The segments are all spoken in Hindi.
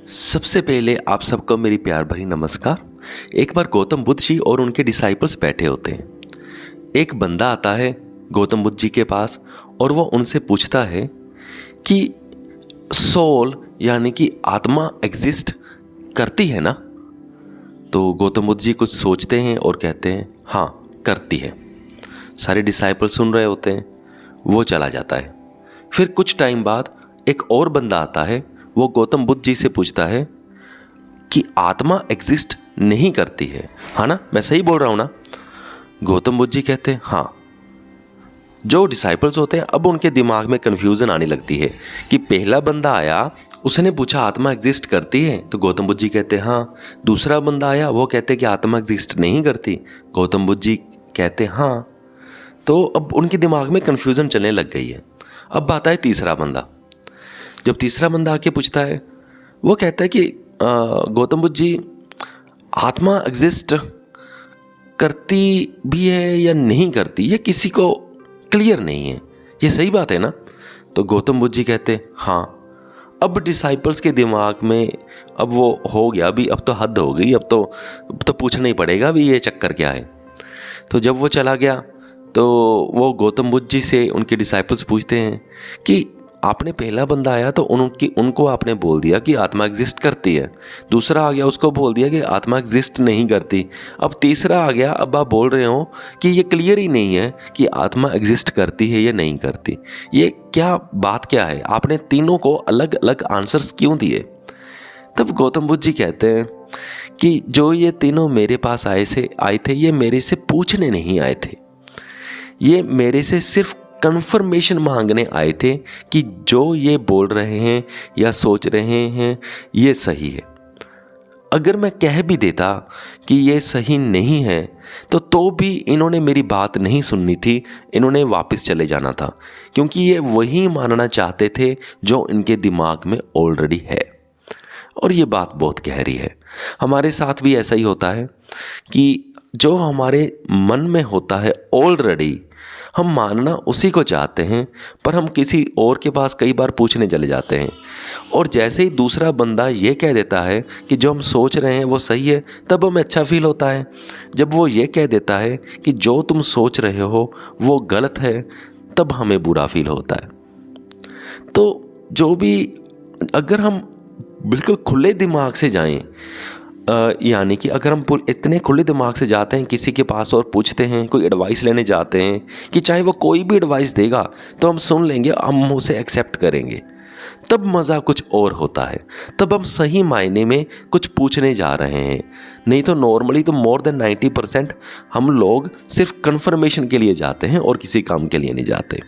सबसे पहले आप सबको मेरी प्यार भरी नमस्कार। एक बार गौतम बुद्ध जी और उनके डिसाइपल्स बैठे होते हैं। एक बंदा आता है गौतम बुद्ध जी के पास और वो उनसे पूछता है कि सोल यानी कि आत्मा एग्जिस्ट करती है ना। तो गौतम बुद्ध जी कुछ सोचते हैं और कहते हैं हाँ करती है। सारे डिसाइपल सुन रहे होते हैं, वो चला जाता है। फिर कुछ टाइम बाद एक और बंदा आता है, वो गौतम बुद्ध जी से पूछता है कि आत्मा एग्जिस्ट नहीं करती है ना, मैं सही बोल रहा हूँ ना। गौतम बुद्ध जी कहते हैं हाँ। जो डिसाइपल्स होते हैं अब उनके दिमाग में कन्फ्यूज़न आने लगती है कि पहला बंदा आया, उसने पूछा आत्मा एग्जिस्ट करती है, तो गौतम बुद्ध जी कहते हैं हाँ। दूसरा बंदा आया, वो कहते हैं कि आत्मा एग्जिस्ट नहीं करती, गौतम बुद्ध जी कहते हैं हाँ। तो अब उनके दिमाग में कन्फ्यूज़न चलने लग गई है। अब आता है तीसरा बंदा। जब तीसरा बंदा आके पूछता है, वो कहता है कि गौतम बुद्ध जी आत्मा एग्जिस्ट करती भी है या नहीं करती, ये किसी को क्लियर नहीं है, ये सही बात है ना। तो गौतम बुद्ध जी कहते हैं हाँ। अब डिसाइपल्स के दिमाग में अब वो हो गया, अभी अब तो हद हो गई, अब तो पूछना ही पड़ेगा अभी ये चक्कर क्या है। तो जब वो चला गया तो वो गौतम बुद्ध जी से उनके डिसाइपल्स पूछते हैं कि आपने पहला बंदा आया तो उनको आपने बोल दिया कि आत्मा एग्जिस्ट करती है, दूसरा आ गया उसको बोल दिया कि आत्मा एग्जिस्ट नहीं करती, अब तीसरा आ गया, अब आप बोल रहे हो कि ये क्लियर ही नहीं है कि आत्मा एग्जिस्ट करती है या नहीं करती। ये क्या बात क्या है, आपने तीनों को अलग अलग आंसर्स क्यों दिए। तब गौतम बुद्ध जी कहते हैं कि जो ये तीनों मेरे पास आए थे ये मेरे से पूछने नहीं आए थे, ये मेरे से सिर्फ कन्फर्मेशन मांगने आए थे कि जो ये बोल रहे हैं या सोच रहे हैं ये सही है। अगर मैं कह भी देता कि ये सही नहीं है तो भी इन्होंने मेरी बात नहीं सुननी थी, इन्होंने वापस चले जाना था, क्योंकि ये वही मानना चाहते थे जो इनके दिमाग में ऑलरेडी है। और ये बात बहुत गहरी है। हमारे साथ भी ऐसा ही होता है कि जो हमारे मन में होता है ऑलरेडी, हम मानना उसी को चाहते हैं, पर हम किसी और के पास कई बार पूछने चले जाते हैं। और जैसे ही दूसरा बंदा ये कह देता है कि जो हम सोच रहे हैं वो सही है, तब हमें अच्छा फील होता है। जब वो ये कह देता है कि जो तुम सोच रहे हो वो गलत है, तब हमें बुरा फील होता है। तो जो भी, अगर हम बिल्कुल खुले दिमाग से जाएं, यानी कि अगर हम इतने खुले दिमाग से जाते हैं किसी के पास और पूछते हैं, कोई एडवाइस लेने जाते हैं, कि चाहे वो कोई भी एडवाइस देगा तो हम सुन लेंगे, हम उसे एक्सेप्ट करेंगे, तब मज़ा कुछ और होता है। तब हम सही मायने में कुछ पूछने जा रहे हैं। नहीं तो नॉर्मली तो मोर देन 90% हम लोग सिर्फ कन्फर्मेशन के लिए जाते हैं और किसी काम के लिए नहीं जाते।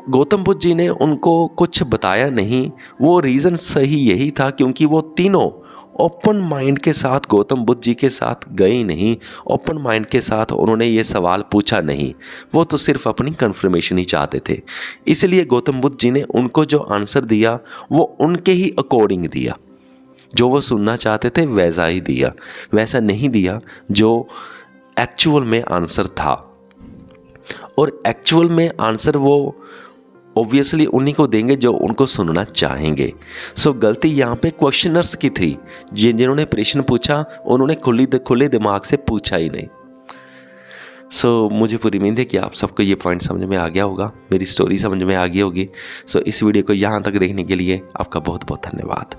गौतम बुद्ध जी ने उनको कुछ बताया नहीं, वो रीज़न सही यही था क्योंकि वो तीनों ओपन माइंड के साथ गौतम बुद्ध जी के साथ गए नहीं, ओपन माइंड के साथ उन्होंने ये सवाल पूछा नहीं, वो तो सिर्फ अपनी कन्फर्मेशन ही चाहते थे। इसलिए गौतम बुद्ध जी ने उनको जो आंसर दिया वो उनके ही अकॉर्डिंग दिया, जो वो सुनना चाहते थे वैसा ही दिया, वैसा नहीं दिया जो एक्चुअल में आंसर था। और एक्चुअल में आंसर वो ऑब्वियसली उन्हीं को देंगे जो उनको सुनना चाहेंगे। गलती यहाँ पे क्वेश्चनर्स की थी, जिन्होंने प्रश्न पूछा उन्होंने खुले दिमाग से पूछा ही नहीं। मुझे पूरी उम्मीद है कि आप सबको ये पॉइंट समझ में आ गया होगा, मेरी स्टोरी समझ में आ गई होगी। इस वीडियो को यहाँ तक देखने के लिए आपका बहुत बहुत धन्यवाद।